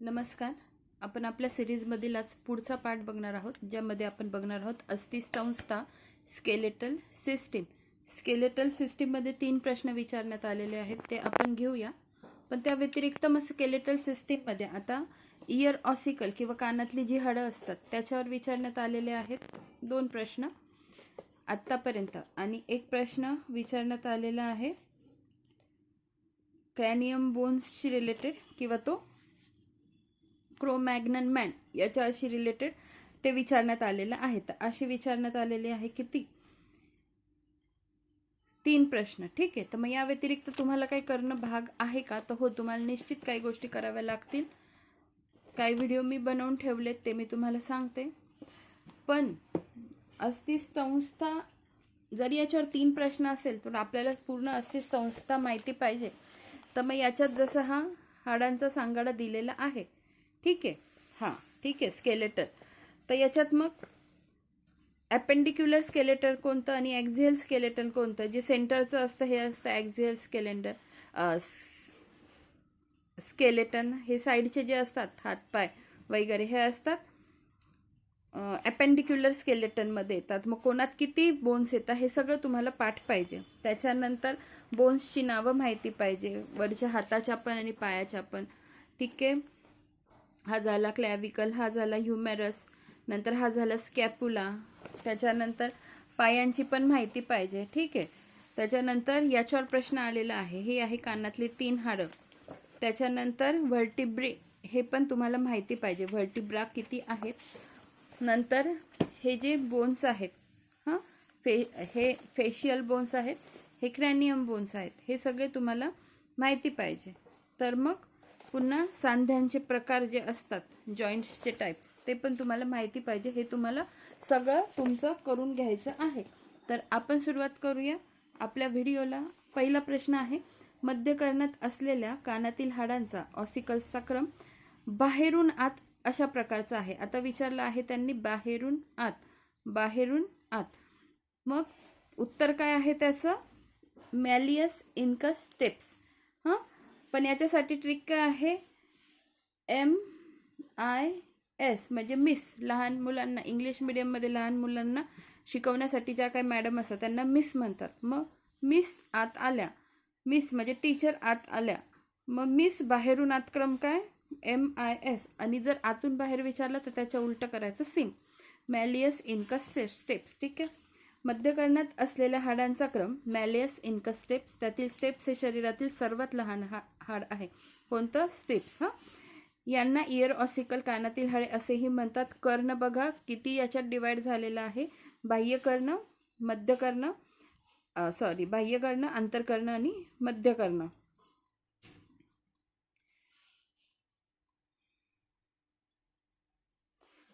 नमस्कार. आपण आपल्या सिरीजमधील आज पुढचा पार्ट बघणार आहोत, ज्यामध्ये आपण बघणार आहोत अस्थिसंस्था स्केलेटल सिस्टीम. स्केलेटल सिस्टीममध्ये 3 प्रश्न विचारण्यात आलेले आहेत, ते आपण घेऊया. पण त्या व्यतिरिक्त मग स्केलेटल सिस्टीममध्ये आता इयर ऑसिकल किंवा कानातली जी हाडं असतात त्याच्यावर विचारण्यात आलेले आहेत 2 प्रश्न आत्तापर्यंत, आणि एक प्रश्न विचारण्यात आलेला आहे क्रॅनियम बोन्सशी रिलेटेड किंवा तो क्रो-मॅग्नन मॅन याच्याशी रिलेटेड ते विचारण्यात आलेलं आहे. तर अशी विचारण्यात आलेले आहे किती 3 प्रश्न. ठीक आहे. तर मग या व्यतिरिक्त तुम्हाला काही करणं भाग आहे का? तर हो, तुम्हाला निश्चित काही गोष्टी कराव्या लागतील. काही व्हिडिओ मी बनवून ठेवलेत, ते मी तुम्हाला सांगते. पण अस्थिसंस्था जरी याच्यावर 3 प्रश्न असेल तर आपल्याला पूर्ण अस्थिसंस्था माहिती पाहिजे. तर मग याच्यात जसं हा हाडांचा सांगाडा दिलेला आहे, ठीक आहे, हां ठीक आहे, स्केलेटल. तर याच्यात मग अपेंडिक्युलर स्केलेटल कोणतं आणि ॲक्झियल स्केलेटल कोणतं? जे सेंटरचं असतं हे असतं ॲक्झियल स्केलेटन. हे साईडचे जे असतात हातपाय वगैरे हे असतात अपेंडिक्युलर स्केलेटनमध्ये येतात. मग कोणात किती बोन्स येतात हे सगळं तुम्हाला पाठ पाहिजे. त्याच्यानंतर बोन्सची नावं माहिती पाहिजे, वरच्या हाताच्या पण आणि पायाच्या पण. ठीक आहे. हा झाला क्लॅविकल, हा झाला ह्युमेरस, नंतर हा झाला स्कॅपुला. त्याच्यानंतर पायांची पण माहिती पाहिजे. ठीक आहे. त्याच्यानंतर याच्यावर प्रश्न आलेला आहे, हे आहे कानातली 3 हाडं. त्याच्यानंतर व्हर्टिब्रे हे पण तुम्हाला माहिती पाहिजे, व्हर्टिब्रा किती आहेत. नंतर हे जे बोन्स आहेत, हां हे फेशियल बोन्स आहेत, हे क्रॅनियम बोन्स आहेत, हे सगळे तुम्हाला माहिती पाहिजे. तर मग पुन्हा सांध्यांचे प्रकार जे असतात, जॉईंट्सचे टाईप्स, ते पण तुम्हाला माहिती पाहिजे. हे तुम्हाला सगळं तुमचं करून घ्यायचं आहे. तर आपण सुरुवात करूया आपल्या व्हिडिओला. पहिला प्रश्न आहे, मध्यकर्णात असलेल्या कानातील हाडांचा ऑसिकल्सचा क्रम बाहेरून आत अशा प्रकारचा आहे. आता विचारलं आहे त्यांनी बाहेरून आत, बाहेरून आत. मग उत्तर काय आहे त्याचं? मॅलियस इनकस स्टेप्स. हां, पण याच्यासाठी ट्रिक काय आहे? MIS म्हणजे मिस. लहान मुलांना इंग्लिश मिडियममध्ये लहान मुलांना शिकवण्यासाठी ज्या काही मॅडम असतात त्यांना मिस म्हणतात. मग मिस आत आल्या, मिस म्हणजे टीचर आत आल्या, मग मिस बाहेरून आत क्रम काय? MIS. आणि जर आतून बाहेर विचारलं तर त्याच्या उलट करायचं, सिम. मॅलियस incus steps. ठीक आहे. मध्यकर्णात असलेल्या हाडांचा क्रम मॅलियस इनकस स्टेप्स. त्यातील स्टेप्स हे शरीरातील सर्वात लहान हाड आहे. कोणतं? स्टेप्स. हां, यांना इयर ऑसिकल कानातील हाडे असेही म्हणतात. कर्ण बघा किती याच्यात डिवाइड झालेला आहे, बाह्यकर्ण, मध्यकर्ण, बाह्यकर्ण, आंतरकर्ण आणि मध्यकर्ण.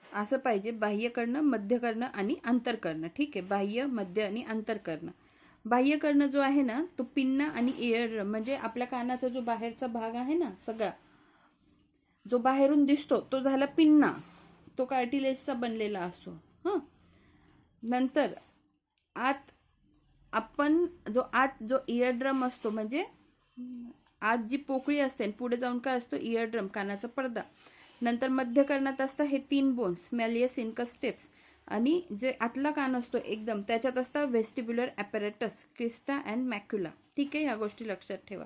असं पाहिजे, बाह्यकर्ण, मध्यकर्ण आणि आंतरकर्ण. ठीक आहे. बाह्य, मध्य आणि आंतरकर्ण. बाह्यकर्ण जो आहे ना, तो पिन्ना आणि इयर म्हणजे आपल्या कानाचा जो बाहेरचा भाग आहे ना, सगळा जो बाहेरून दिसतो तो झाला पिन्ना. तो कार्टिलेजचा बनलेला असतो. हां, नंतर आत आपण जो इयर ड्रम असतो, म्हणजे आत जी पोकळी असते, पुढे जाऊन काय असतो? इयर ड्रम, कानाचा पडदा. नंतर मध्यकर्णात असतं हे 3 बोन्स, मॅलियस इनकस स्टेप्स. आणि जे आतला कान असतो एकदम, त्याच्यात असतं व्हेस्टिब्युलर ॲपॅरेटस, क्रिस्टा अँड मॅक्युला. ठीक आहे. ह्या गोष्टी लक्षात ठेवा.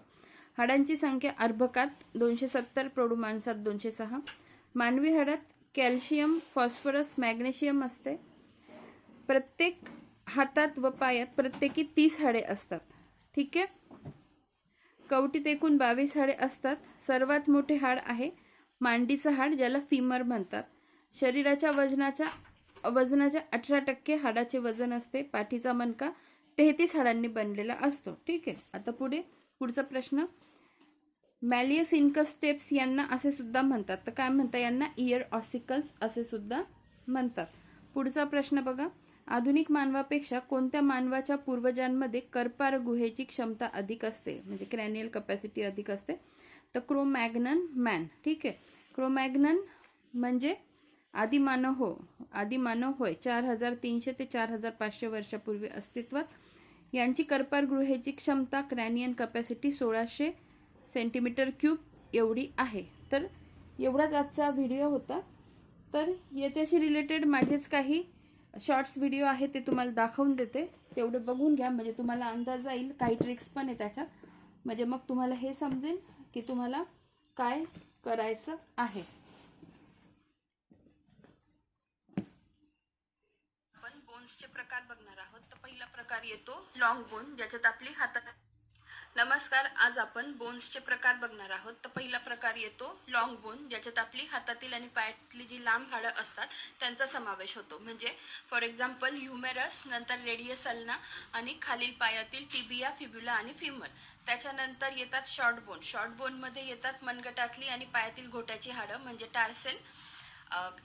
हाडांची संख्या अर्भकात 270, प्रौढ माणसात 206. मानवी हाडात कॅल्शियम, फॉस्फरस, मॅग्नेशियम असते. प्रत्येक हातात व पायात प्रत्येकी 30 हाडे असतात. ठीक आहे. कवटीत एकूण 22 हाडे असतात. सर्वात मोठे हाड आहे मांडीचं हाड, ज्याला फिमर म्हणतात. शरीराच्या वजनाच्या 18% हाडाचे वजन असते. पाठीचा मणका 33 हाडांनी बनलेला असतो. ठीक आहे. आता पुढचा प्रश्न, मॅलियस इनकस स्टेप्स यांना असे सुद्धा म्हणतात. तर काय म्हणतात यांना? इयर ऑसिकल्स असे सुद्धा म्हणतात. पुढचा प्रश्न बघा, आधुनिक मानवापेक्षा कोणत्या मानवाच्या पूर्वजांमध्ये कर्पार गुहेची क्षमता अधिक असते, म्हणजे क्रॅनियल कपॅसिटी अधिक असते? तर क्रो-मॅग्नन मॅन. ठीक आहे. क्रो-मॅग्नन म्हणजे आदिमानव होय, 4300 ते 4500 वर्षापूर्वी अस्तित्वात. यांची कर्पार गुहेची क्षमता क्रॅनियन कपॅसिटी 1600 सेंटीमीटर क्यूब एवढी आहे. तर एवढाच आजचा व्हिडिओ होता. तर याच्याशी रिलेटेड माझेच काही शॉर्ट्स व्हिडिओ आहे ते तुम्हाला दाखवून देते, तेवढे बघून घ्या म्हणजे तुम्हाला अंदाज येईल. काही ट्रिक्स पण आहे त्याच्यात, म्हणजे मग तुम्हाला हे समजेल की तुम्हाला काय करायचं आहे. आपण बोन्सचे प्रकार बघणार आहोत. तर पहिला प्रकार येतो लॉंग बोन, ज्याच्यात आपली हातात. नमस्कार, आज आपण बोन्सचे प्रकार बघणार आहोत. तर पहिला प्रकार येतो लॉंग बोन, ज्याच्यात आपली हातातील आणि पायातली जी लांब हाडं असतात त्यांचा समावेश होतो. म्हणजे फॉर एक्झाम्पल ह्युमेरस, नंतर रेडियस अल्ना आणि खालील पायातील टिबिया, फिब्युला आणि फिमर. त्याच्यानंतर येतात शॉर्ट बोन. शॉर्ट बोनमध्ये येतात मनगटातली आणि पायातील घोट्याची हाडं म्हणजे टार्सेल.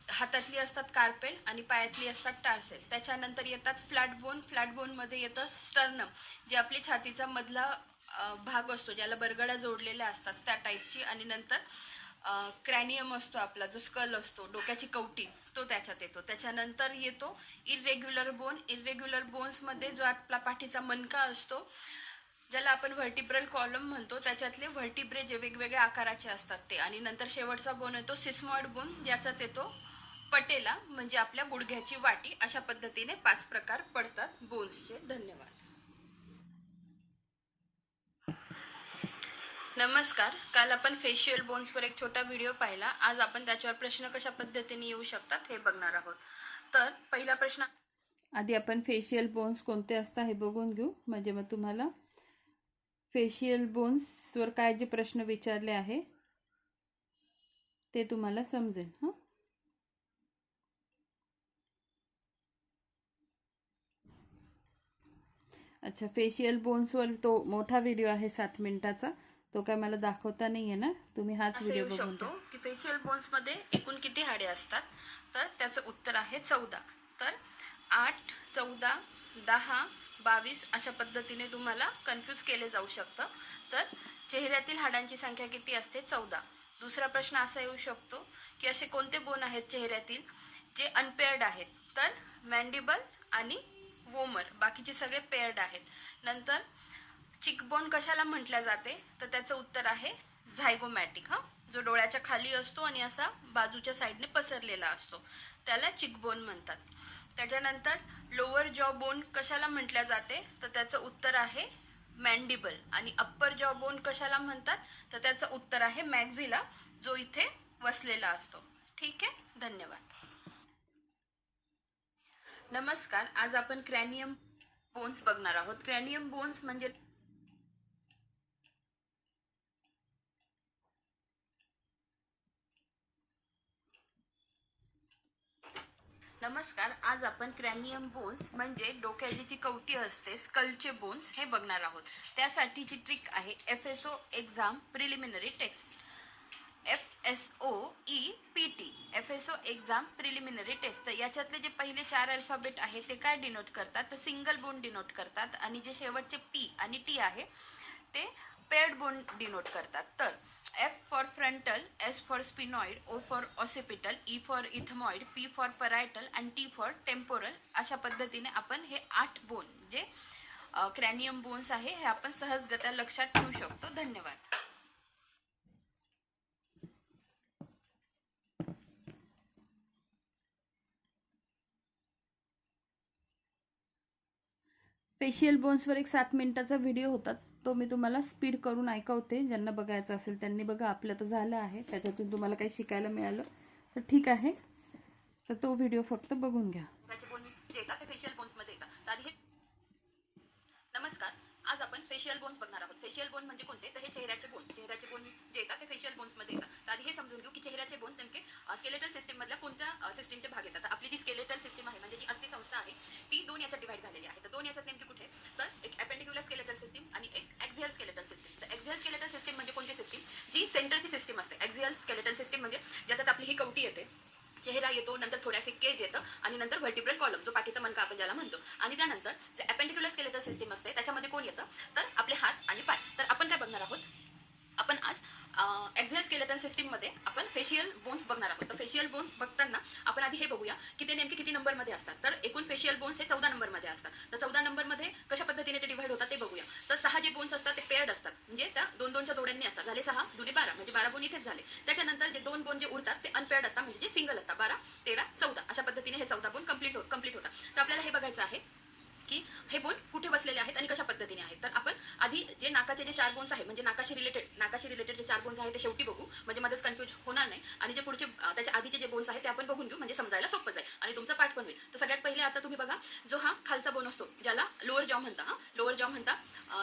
हातातली असतात कार्पेल आणि पायातली असतात टार्सेल. त्याच्यानंतर येतात फ्लॅट बोन. फ्लॅट बोनमध्ये येतं स्टर्नम, जे आपली छातीचा मधला भाग असतो, ज्याला बरगड्या जोडलेल्या असतात त्या टाईपची. आणि नंतर क्रॅनियम असतो आपला, जो स्कल असतो, डोक्याची कवटी, तो त्याच्यात येतो. त्याच्यानंतर येतो इरेग्युलर बोन. इरेग्युलर बोन्समध्ये जो आपला पाठीचा मणका असतो, ज्याला आपण व्हर्टिब्रल कॉलम म्हणतो, त्याच्यातले व्हर्टिब्रे जे वेगवेगळ्या आकाराचे असतात ते. आणि नंतर शेवटचा बोन येतो सिस्मॉइड बोन, ज्याच्यात येतो पटेला म्हणजे आपल्या गुडघ्याची वाटी. अशा पद्धतीने 5 प्रकार पडतात बोन्सचे. धन्यवाद. नमस्कार, काल आपण फेशियल बोन्सवर एक छोटा व्हिडिओ पाहिला. आज आपण त्याच्यावर प्रश्न कशा पद्धतीने येऊ शकतात हे बघणार आहोत. तर पहिला प्रश्न, आधी आपण फेशियल बोन्स कोणते असतात हे बघून घेऊ, म्हणजे मग तुम्हाला फेशियल बोन्सवर काय जे प्रश्न विचारले आहे ते तुम्हाला समजेल. हां, अच्छा, फेशियल बोन्सवर तो मोठा व्हिडिओ आहे 7 मिनिटाचा, तो काय मला दाखवता नाही येणार, तुम्ही हाच व्हिडिओ बघून घ्या. की फेशियल बोन्समध्ये एकूण किती हाडे असतात? तर त्याचं उत्तर आहे 14. तर 8, 14, 10, 22 अशा पद्धतीने तुम्हाला कन्फ्यूज केले जाऊ शकतं. तर चेहऱ्यातील हाडांची संख्या किती असते? 14. दुसरा प्रश्न असा येऊ शकतो की असे कोणते बोन आहेत चेहऱ्यातील जे अनपेअर्ड आहेत? तर मॅन्डिबल आणि वोमर, बाकीचे सगळे पेअर्ड आहेत. नंतर चिकबोन कशाला म्हटल्या जाते? तर त्याचं उत्तर आहे झायगोमॅटिक. हा, जो डोळ्याच्या खाली असतो आणि असा बाजूच्या साईडने पसरलेला असतो, त्याला चिकबोन म्हणतात. त्याच्यानंतर लोअर जॉ बोन कशाला म्हटल्या जाते? तर त्याचं उत्तर आहे मॅन्डिबल. आणि अप्पर जॉ बोन कशाला म्हणतात? तर त्याचं उत्तर आहे मॅक्झिला, जो इथे वसलेला असतो. ठीक आहे, धन्यवाद. नमस्कार, आज आपण क्रॅनियम बोन्स बघणार आहोत. क्रॅनियम बोन्स म्हणजे, नमस्कार, आज आपण क्रॅनियम बोन्स म्हणजे डोक्याची जी कवटी असते, स्कलचे बोन्स, हे बघणार आहोत. त्यासाठीची ट्रिक आहे FSO exam preliminary test. FSOEPT, FSO exam preliminary test. तर याच्यातले जे पहिले 4 अल्फाबेट आहे ते काय डिनोट करतात? तर सिंगल बोन डिनोट करतात. आणि जे शेवटचे P आणि T आहे ते पेअर्ड बोन डिनोट करतात. तर F for frontal, S for sphenoid, O for occipital, E for ethmoid, P for parietal आणि T फॉर टेम्पोरल. अशा पद्धतीने आपण हे 8 बोन जे क्रॅनियम बोन्स आहे हे आपण सहजगत्या लक्षात ठेवू शकतो. धन्यवाद. फेशियल बोन्सवर एक 7 मिनिटाचा व्हिडिओ होता, तो मी तुम्हाला स्पीड करून ऐकवते. ज्यांना बघायचं असेल त्यांनी बघा. आपलं तर झालं आहे, त्याच्यातून तुम्हाला काही शिकायला मिळालं तर ठीक आहे. तर तो व्हिडिओ फक्त बघून घ्या. फेशियल बोन्समध्ये येतात. नमस्कार, आज आपण फेशियल बोन्स बघणार आहोत. फेशियल बोन म्हणजे कोणते? तर हे चेहऱ्याचे बोन जे येतात ते फेशियल बोन्समध्ये येतात. तर आधी हे समजून घेऊ की चेहऱ्याचे बोन्स नेमके स्केलेटल सिस्टीम मधल्या कोणत्या सिस्टीमचे भाग येतात. आपली जी स्केलेटल सिस्टीम आहे म्हणजे जी अस्थि संस्था आहे ती 2 याच्यात डिवाइड झालेली आहे. तर 2 याच्यात नेमकी कुठे? तर एक अपेंडिक्युलर स्केलेटल सिस्टीम आणि एक एक्झियल स्केलेटल सिस्टीम. तर एक्झियल स्केलेटल सिस्टीम म्हणजे कोणती सिस्टीम? जी सेंटरची सिस्टीम असते. एक्झियल स्केलेटल सिस्टीम म्हणजे ज्याच्यात आपली ही कवटी येते, चेहरा येतो, नंतर थोड्यासे केज येतं आणि नंतर व्हर्टिब्रल कॉलम, जो पाठीचा मणका आपण ज्याला म्हणतो. आणि त्यानंतर जे अपेंडिक्युलर स्केलेटल सिस्टीम असते त्याच्यामध्ये कोण येतं? तर आपले हात आणि पाय. तर आपण काय बघणार आहोत? आपण आज एक्झियल स्केलेटल सिस्टीम मध्ये आपण फेशियल बोन्स बघणार आहोत. तर फेशियल बोन्स बघताना आपण आधी हे बघूया की ते नेमके किती नंबरमध्ये असतात. तर एकूण फेशियल बोन्स हे 14 नंबरमध्ये असतात. तर 14 नंबरमध्ये कशा पद्धतीने ते डिव्हाइड होतात ते बघूया. तर तर 6 जे बोन्स असतात ते पेअर्ड असतात, म्हणजे त्या 2-2च्या जोड्यांनी असतात. झाले 6 दुने 12, म्हणजे 12 बोन इथेच झाले. त्याच्यानंतर जे 2 बोन जे उरतात ते अनपेअर्ड असतात, म्हणजे जे सिंगल असतात. 12, 13, 14 अशा पद्धतीने हे 14 बोन कंप्लीट होतात. तर आपल्याला हे बघायचं आहे की हे बोन कुठे बसलेले आहेत आणि कशा पद्धतीने आहेत. तर आपण आधी जे नाकाचे जे 4 बोन्स आहेत, म्हणजे नाकाशी रिलेटेड जे 4 बोन्स आहेत ते शेवटी बघू, म्हणजे मध्येच कन्फ्यूज होणार नाही. आणि जे पुढचे त्याच्या आधीचे जे बोन्स आहेत ते आपण बघून घेऊ, म्हणजे समजायला सोपं जाईल आणि तुमचा पाठ पण होईल. तर सगळ्यात पहिले आता तुम्ही बघा, जो हा खालचा बोन असतो ज्याला लोअर जॉ म्हणता,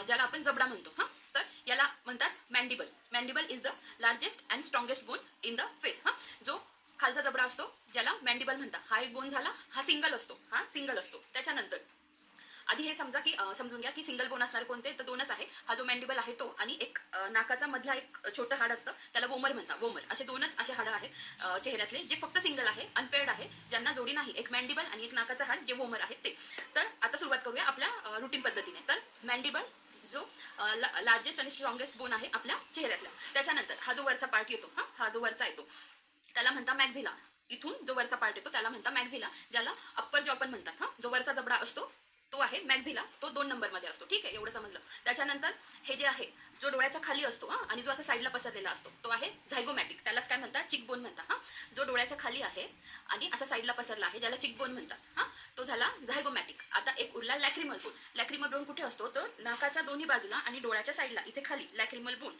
ज्याला आपण जबडा म्हणतो. तर याला म्हणतात mandible. Mandible is the largest and strongest bone in the face. जो खालचा जबडा असतो ज्याला मॅन्डिबल म्हणतात, हा एक बोन झाला. हा सिंगल असतो. त्याच्यानंतर आधी हे समजून घ्या की सिंगल बोन असणारे कोणते, तर 2च आहे. हा जो मॅन्डिबल आहे तो, आणि एक नाकाचा मधला एक छोटं हाड असतं त्याला वोमर म्हणतात. वोमर असे 2च असे हाडं आहेत चेहऱ्यातले, जे फक्त सिंगल आहे, अनपेअर्ड आहे, ज्यांना जोडी नाही. एक मॅन्डिबल आणि एक नाकाचा हाड जे वोमर आहेत ते. तर आता सुरुवात करूया आपल्या रुटीन पद्धतीने. तर मॅन्डिबल जो लार्जेस्ट आणि स्ट्रॉंगेस्ट बोन आहे आपल्या चेहऱ्यातला. त्याच्यानंतर हा जो वरचा पार्ट येतो, हा जो वरचा येतो त्याला म्हणता मॅक्झिला. इथून जो वरचा पार्ट येतो त्याला म्हणता मॅक्झिला, ज्याला अप्पर जॉ पण म्हणतात. जो वरचा जबडा असतो तो आहे मॅक्झिला, तो 2 नंबरमध्ये असतो. ठीक आहे, एवढं समजलं. त्याच्यानंतर हे जे आहे, जो डोळ्याच्या खाली असतो आणि जो असा साईडला पसरलेला असतो तो आहे झायगोमॅटिक. त्यालाच काय म्हणतात, चिक बोन म्हणतात. जो डोळ्याच्या खाली आहे आणि असा साईडला पसरला आहे, ज्याला चिक बोन म्हणतात, तो झाला झायगोमॅटिक. आता एक उरला लॅक्रिमल बोन. लॅक्रिमल बोन कुठे असतो, तो नाकाच्या दोन्ही बाजूला आणि डोळ्याच्या साईडला इथे खाली लॅक्रिमल बोन.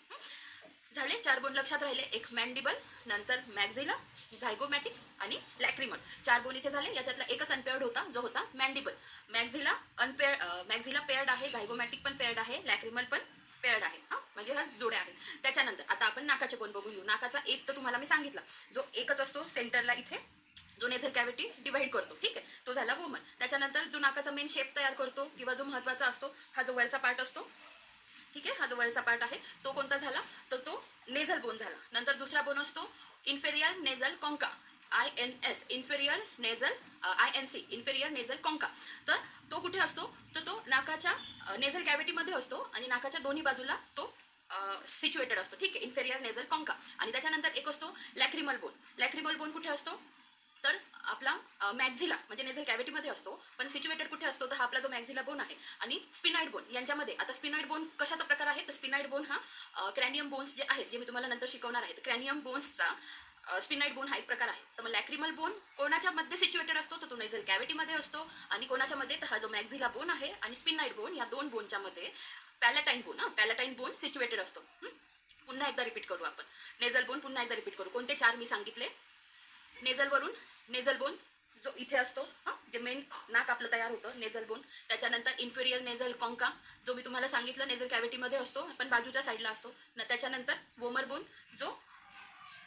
झाले 4 बोन लक्षात राहिले. एक मॅन्डिबल, नंतर मॅक्झिला, झायगोमॅटिक आणि लॅक्रिमल. 4 बोन इथे झाले. याच्यातला एकच अनपेअर्ड होता, जो होता मॅन्डिबल. मॅक्झिला पेअर्ड आहे, झायगोमॅटिक पण पेअर्ड आहे, लॅक्रिमल पण पेअर्ड आहे. म्हणजे ह्या जोड्या आहेत. त्याच्यानंतर आता आपण नाकाचे बोन बघून घेऊ. नाकाचा एक तर तुम्हाला मी सांगितलं, जो एकच असतो सेंटरला इथे, जो नेझल कॅव्हिटी डिवाइड करतो. ठीक आहे, तो झाला वोमन. त्याच्यानंतर जो नाकाचा मेन शेप तयार करतो किंवा जो महत्वाचा असतो, हा जो वरचा पार्ट असतो. ठीक आहे, हा जो वरचा पार्ट आहे तो कोणता झाला, तर तो नेझल बोन झाला. नंतर दुसरा बोन असतो inferior nasal concha, INS, inferior nasal concha. तर तो कुठे असतो, तर तो नाकाच्या नेझल कॅव्हिटीमध्ये असतो आणि नाकाच्या दोन्ही बाजूला तो सिच्युएटेड असतो. ठीक आहे, इन्फेरियर नेझल कॉन्का. आणि त्याच्यानंतर एक असतो लॅक्रिमल बोन. लॅक्रिमल बोन कुठे असतो, तर आपला मॅक्झिला म्हणजे नेझल कॅव्हिटीमध्ये असतो, पण सिच्युएटेड कुठे असतो, तर हा आपला जो मॅक्झिला बोन आहे आणि स्पिनॉइड बोन यांच्यामध्ये. आता स्पिनॉइड बोन कशाचा प्रकार आहे, तर स्पिनॉइड बोन हा क्रॅनियम बोन्स जे आहेत, जे मी तुम्हाला नंतर शिकवणार आहे, क्रॅनियम बोन्सचा स्पिनॉइड बोन हा एक प्रकार आहे. तर मग लॅक्रिमल बोन कोणाच्या मध्ये सिच्युएटेड असतो, तर तो नेझल कॅव्हिटीमध्ये असतो. आणि कोणाच्या मध्ये, तर हा जो मॅक्झिला बोन आहे आणि स्पिनॉइड बोन, या 2 बोनच्या मध्ये पॅलाटाईन बोन सिच्युएटेड असतो. पुन्हा एकदा रिपीट करू आपण. नेझल बोन पुन्हा एकदा रिपीट करू. कोणते 4 मी सांगितले. नेझल बोन जो इथे असतो, जे मेन नाक आपलं तयार होतं, नेझल बोन. त्याच्यानंतर इन्फेरियर नेझल कॉन्का, जो मी तुम्हाला सांगितलं नेझल कॅव्हिटीमध्ये असतो पण बाजूच्या साईडला असतो. त्याच्यानंतर वोमर बोन, जो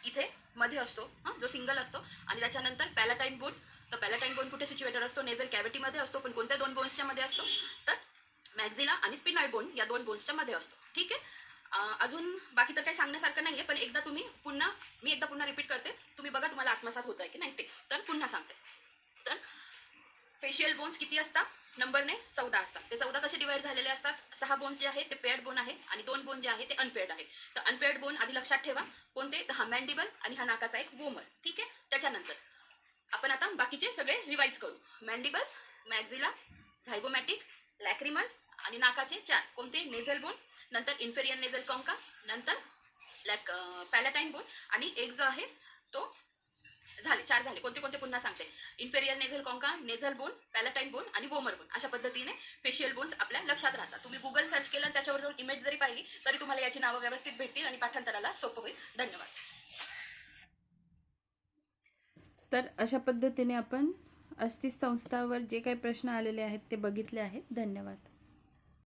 इथे मध्ये असतो, जो सिंगल असतो. आणि त्याच्यानंतर पॅलाटाईन बोन. तर पॅलाटाईन बोन कुठे सिच्युएटेड असतो, नेझल कॅव्हिटीमध्ये असतो, पण कोणत्या 2 बोन्सच्या मध्ये असतो, तर मॅक्झिला आणि स्पिनॉइड बोन या 2 बोन्सच्या मध्ये असतो. ठीक आहे, अजून बाकी तर काही सांगण्यासारखं नाहीये, पण मी एकदा पुन्हा रिपीट करते, तुम्ही बघा तुम्हाला आत्मसात होत आहे की नाही ते. तर पुन्हा सांगते. तर फेशियल बोन्स किती असतात, नंबरने 14 असतात. ते 14 कसे डिवाइड झालेले असतात, 6 बोन्स जे आहे ते पेअर्ड बोन आहे आणि 2 बोन जे आहे ते अनपेअर्ड आहे. तर अनपेअर्ड बोन आधी लक्षात ठेवा कोणते, तर हा मॅन्डिबल आणि हा नाकाचा एक वोमर. ठीक आहे, त्याच्यानंतर आपण आता बाकीचे सगळे रिवाइज करू. मॅन्डिबल, मॅक्झिला, झायगोमॅटिक, लॅक्रिमल आणि नाकाचे 4 कोणते, नेझल बोन, नंतर इन्फेरियर नेझल कॉन्का, नंतर पॅलाटाईन बोन आणि एक जो आहे तो झाले 4 झाले. कोणते कोणते पुन्हा सांगते. Inferior nasal concha, nasal bone, palatine bone आणि वोमर बोन. अशा पद्धतीने फेशियल बोन्स आपल्या लक्षात राहतात. तुम्ही गुगल सर्च केलं, त्याच्यावर जाऊन इमेज जरी पाहिली तरी तुम्हाला याची नावं व्यवस्थित भेटतील आणि पाठांतराला सोपं होईल. धन्यवाद. तर अशा पद्धतीने आपण अस्थिसंस्थावर जे काही प्रश्न आलेले आहेत ते बघितले आहेत. धन्यवाद.